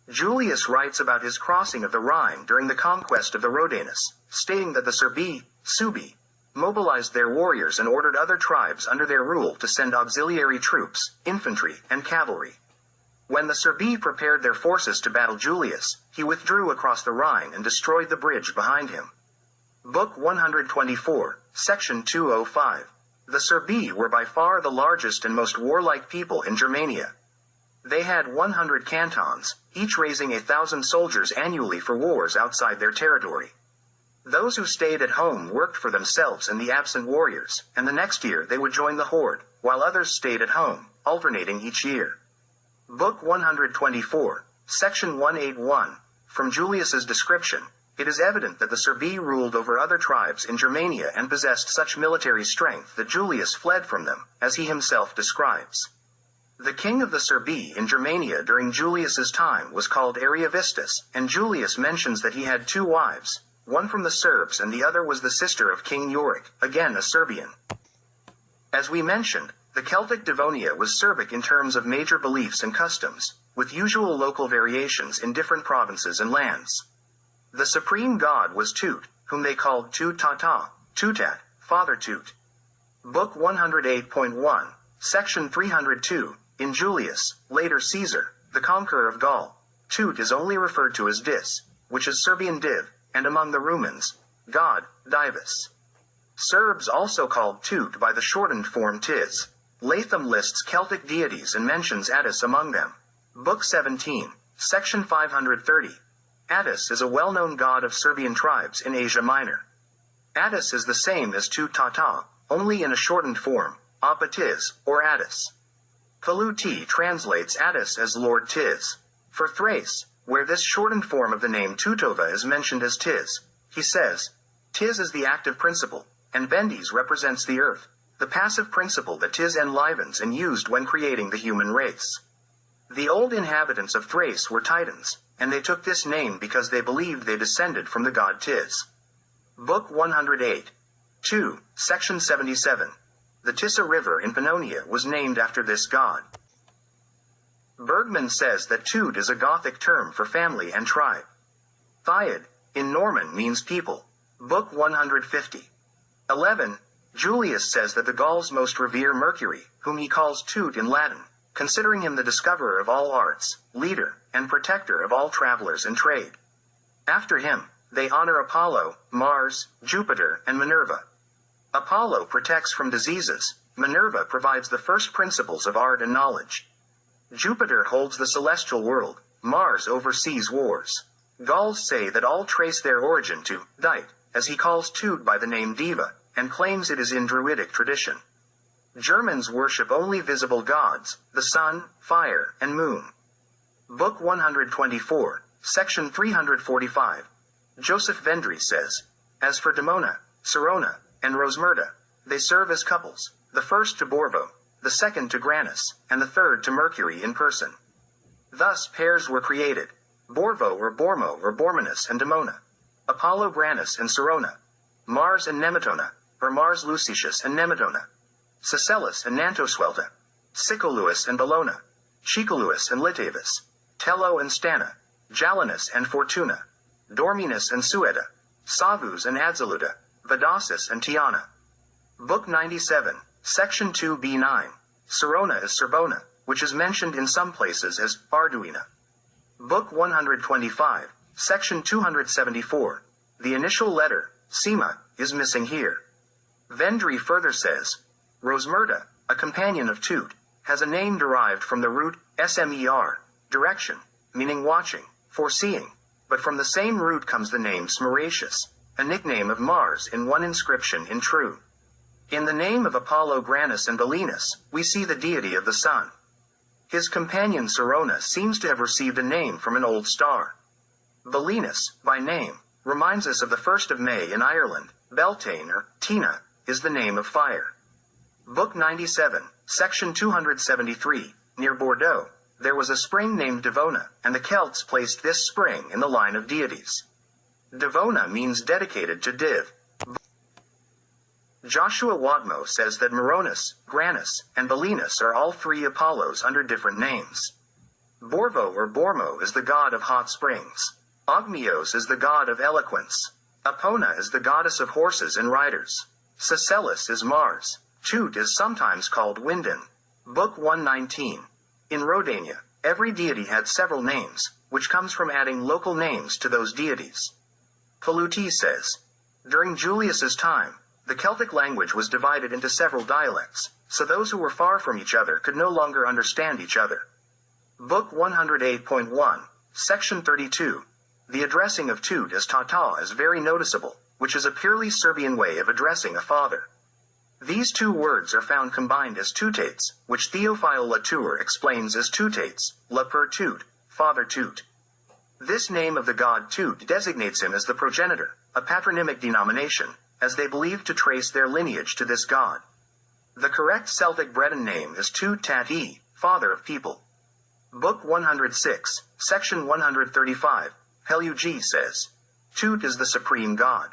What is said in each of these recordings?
Julius writes about his crossing of the Rhine during the conquest of the Rodanus, stating that the Srbi mobilized their warriors and ordered other tribes under their rule to send auxiliary troops, infantry, and cavalry. When the Srbi prepared their forces to battle Julius, he withdrew across the Rhine and destroyed the bridge behind him. Book 124, Section 205. The Srbi were by far the largest and most warlike people in Germania. They had 100 cantons, each raising 1,000 soldiers annually for wars outside their territory. Those who stayed at home worked for themselves and the absent warriors, and the next year they would join the horde, while others stayed at home, alternating each year. Book 124, Section 181. From Julius's description, it is evident that the Srbi ruled over other tribes in Germania and possessed such military strength that Julius fled from them, as he himself describes. The king of the Srbi in Germania during Julius's time was called Ariovistus, and Julius mentions that he had 2 wives, one from the Serbs and the other was the sister of King Yorick, again a Serbian. As we mentioned, the Celtic Devonia was Serbic in terms of major beliefs and customs, with usual local variations in different provinces and lands. The supreme god was Tut, whom they called Tut Tata, Tutat, Father Tut. Book 108.1, Section 302. In Julius, later Caesar, the conqueror of Gaul, Tut is only referred to as Dis, which is Serbian Div, and among the Rumans, God, Divus. Serbs also called Tut by the shortened form Tis. Latham lists Celtic deities and mentions Attis among them. Book 17, Section 530. Attis is a well-known god of Serbian tribes in Asia Minor. Attis is the same as Tut Tata, only in a shortened form, Appa Tis, or Attis. Kaluti translates Attis as Lord Tis. For Thrace, where this shortened form of the name Tutova is mentioned as Tis, he says, Tis is the active principle, and Bendis represents the earth, the passive principle that Tis enlivens and used when creating the human race. The old inhabitants of Thrace were Titans, and they took this name because they believed they descended from the god Tis. Book 108. 2, Section 77. The Tisa River in Pannonia was named after this god. Bergman says that Tut is a Gothic term for family and tribe. Thiad, in Norman means people. Book 150. 11. Julius says that the Gauls most revere Mercury, whom he calls Tut in Latin, considering him the discoverer of all arts, leader, and protector of all travelers and trade. After him, they honor Apollo, Mars, Jupiter, and Minerva. Apollo protects from diseases, Minerva provides the first principles of art and knowledge. Jupiter holds the celestial world, Mars oversees wars. Gauls say that all trace their origin to Dite, as he calls Tut by the name Diva, and claims it is in Druidic tradition. Germans worship only visible gods, the sun, fire, and moon. Book 124, Section 345. Joseph Vendry says, as for Demona, Sirona, and Rosmerta, they serve as couples, the first to Borvo, the second to Granus, and the third to Mercury in person. Thus pairs were created, Borvo or Bormo or Bormanus and Demona, Apollo Granus and Sirona, Mars and Nemetona, or Mars Lucetius and Nemetona, Cicellus and Nantoswelta, Sicoluus and Bellona, Chicoluus and Litavus, Tello and Stana, Jalinus and Fortuna, Dorminus and Sueta, Savus and Adzaluta, Vidasis and Tiana. Book 97, Section 2b9. Sirona is Sorbona, which is mentioned in some places as Arduina. Book 125, Section 274. The initial letter, Sima, is missing here. Vendry further says, Rosmerta, a companion of Tut, has a name derived from the root smer, direction, meaning watching, foreseeing, but from the same root comes the name Smeratius, a nickname of Mars in one inscription in True. In the name of Apollo Granus and Belinus, we see the deity of the sun. His companion Sirona seems to have received a name from an old star. Belinus, by name, reminds us of the 1st of May in Ireland. Beltane or Tina is the name of fire. Book 97, Section 273, near Bordeaux, there was a spring named Devona, and the Celts placed this spring in the line of deities. Devona means dedicated to Div. Joshua Wadmo says that Maronus, Granus, and Belinus are all 3 Apollos under different names. Borvo or Bormo is the god of hot springs. Ogmios is the god of eloquence. Apona is the goddess of horses and riders. Sicelis is Mars. Tut is sometimes called Winden. Book 119. In Rodania, every deity had several names, which comes from adding local names to those deities. Paluti says, during Julius's time, the Celtic language was divided into several dialects, so those who were far from each other could no longer understand each other. Book 108.1, Section 32. The addressing of Tut as Tata is very noticeable, which is a purely Serbian way of addressing a father. These two words are found combined as Tutates, which Theophile Latour explains as Tutates, La per Tut, Father Tut. This name of the god Tut designates him as the progenitor, a patronymic denomination, as they believe to trace their lineage to this god. The correct Celtic Breton name is Tut Tati, Father of People. Book 106, Section 135, Pelug says, Tut is the supreme god.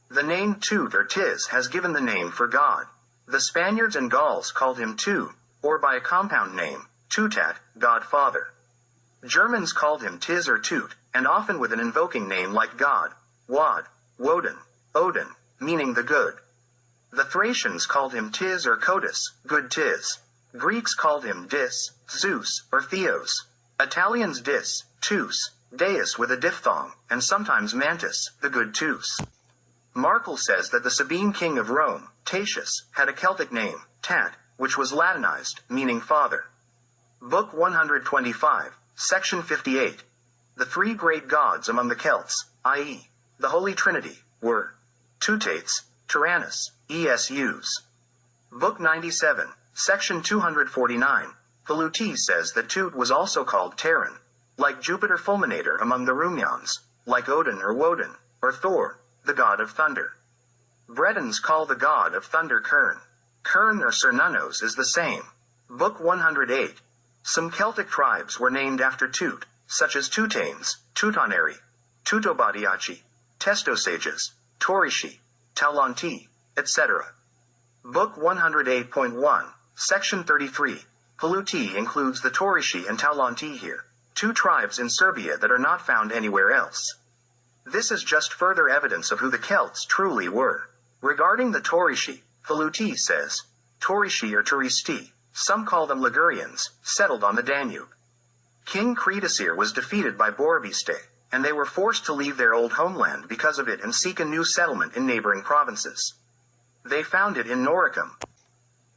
The name Tut or Tis has given the name for God. The Spaniards and Gauls called him Tu, or by a compound name, Tutat, God Father. Germans called him Tis or Tut, and often with an invoking name like God, Wad, Woden, Odin, meaning the good. The Thracians called him Tis or Codus, good Tis. Greeks called him Dis, Zeus, or Theos. Italians Dis, Tus, Deus with a diphthong, and sometimes Mantis, the good Tus. Markel says that the Sabine king of Rome, Tatius, had a Celtic name, Tat, which was Latinized, meaning father. Book 125, Section 58. The three great gods among the Celts, i.e., the Holy Trinity, were Tutates, Tyrannus, Esus. Book 97, Section 249. Paluti says that Tut was also called Terran, like Jupiter Fulminator among the Rumians, like Odin or Woden, or Thor, the god of thunder. Bretons call the god of thunder Kern. Kern or Cernunnos is the same. Book 108. Some Celtic tribes were named after Tut, such as Tutanes, Tutanari, Tutobadiaci, Testosages, Torishi, Talanti, etc. Book 108.1, Section 33. Paluti includes the Torishi and Talanti here, two tribes in Serbia that are not found anywhere else. This is just further evidence of who the Celts truly were. Regarding the Torishi, Paluti says, Torishi or Turisti, some call them Ligurians, settled on the Danube. King Cretasir was defeated by Borobiste, and they were forced to leave their old homeland because of it and seek a new settlement in neighboring provinces. They found it in Noricum.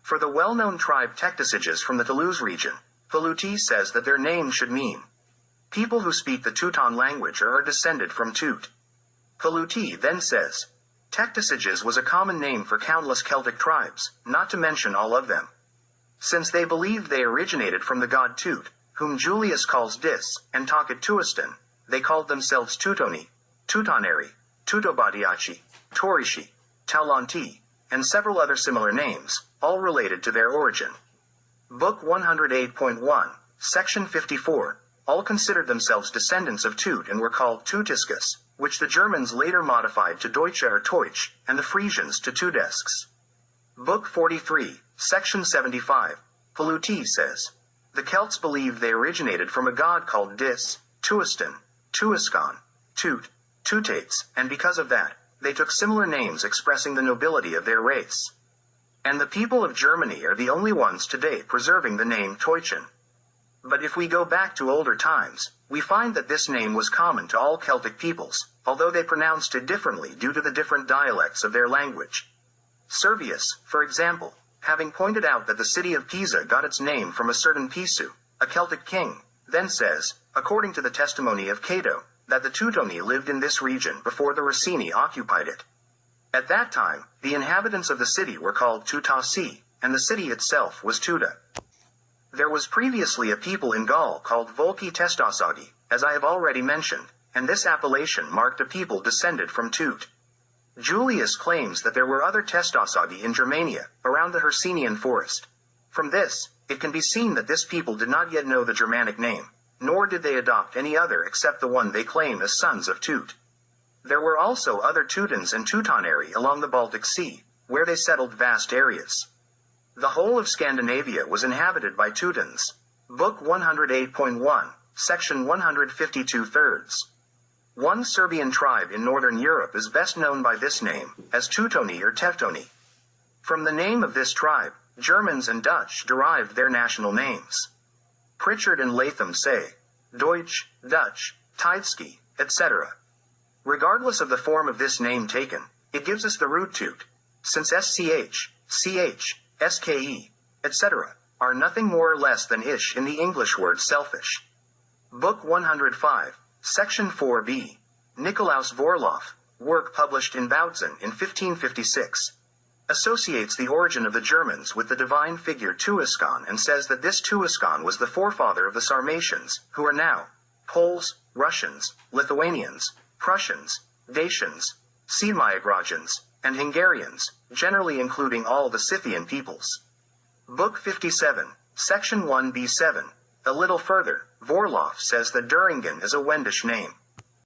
For the well-known tribe Tectosiges from the Toulouse region, Paluti says that their name should mean people who speak the Teuton language or are descended from Tut. Paluti then says, Tectosiges was a common name for countless Celtic tribes, not to mention all of them. Since they believed they originated from the god Tut, whom Julius calls Dis, and Takat Tuastin, they called themselves Teutoni, Teutonari, Tutobadiaci, Torishi, Talanti, and several other similar names, all related to their origin. Book 108.1, Section 54, all considered themselves descendants of Tut and were called Tutiscus, which the Germans later modified to Deutsche or Teutsch, and the Frisians to Tudesks. Book 43, Section 75, Paluti says, the Celts believed they originated from a god called Dis, Tuastin, Tuascon, Tut, Tutates, and because of that, they took similar names expressing the nobility of their race. And the people of Germany are the only ones today preserving the name Teutschen. But if we go back to older times, we find that this name was common to all Celtic peoples, although they pronounced it differently due to the different dialects of their language. Servius, for example, having pointed out that the city of Pisa got its name from a certain Pisu, a Celtic king, then says, according to the testimony of Cato, that the Teutoni lived in this region before the Racini occupied it. At that time, the inhabitants of the city were called Tutasi, and the city itself was Tuta. There was previously a people in Gaul called Volki Testosagi, as I have already mentioned, and this appellation marked a people descended from Tut. Julius claims that there were other Testosagi in Germania, around the Hercynian forest. From this, it can be seen that this people did not yet know the Germanic name, nor did they adopt any other except the one they claim as sons of Tut. There were also other Teutons and Teutonari along the Baltic Sea, where they settled vast areas. The whole of Scandinavia was inhabited by Teutons. Book 108.1, Section 152 thirds. One Serbian tribe in northern Europe is best known by this name, as Teutoni or Teftoni. From the name of this tribe, Germans and Dutch derived their national names. Pritchard and Latham say, Deutsch, Dutch, Tydski, etc. Regardless of the form of this name taken, it gives us the root Teut, since SCH, CH, SKE, etc. are nothing more or less than ish in the English word selfish. Book 105, Section 4b. Nikolaus Vorloff, work published in Bautzen in 1556, associates the origin of the Germans with the divine figure Tuascan and says that this Tuascan was the forefather of the Sarmatians, who are now Poles, Russians, Lithuanians, Prussians, Dacians, Semiograjans, and Hungarians, generally including all the Scythian peoples. Book 57, Section 1b7. A little further, Vorloff says that Deringen is a Wendish name.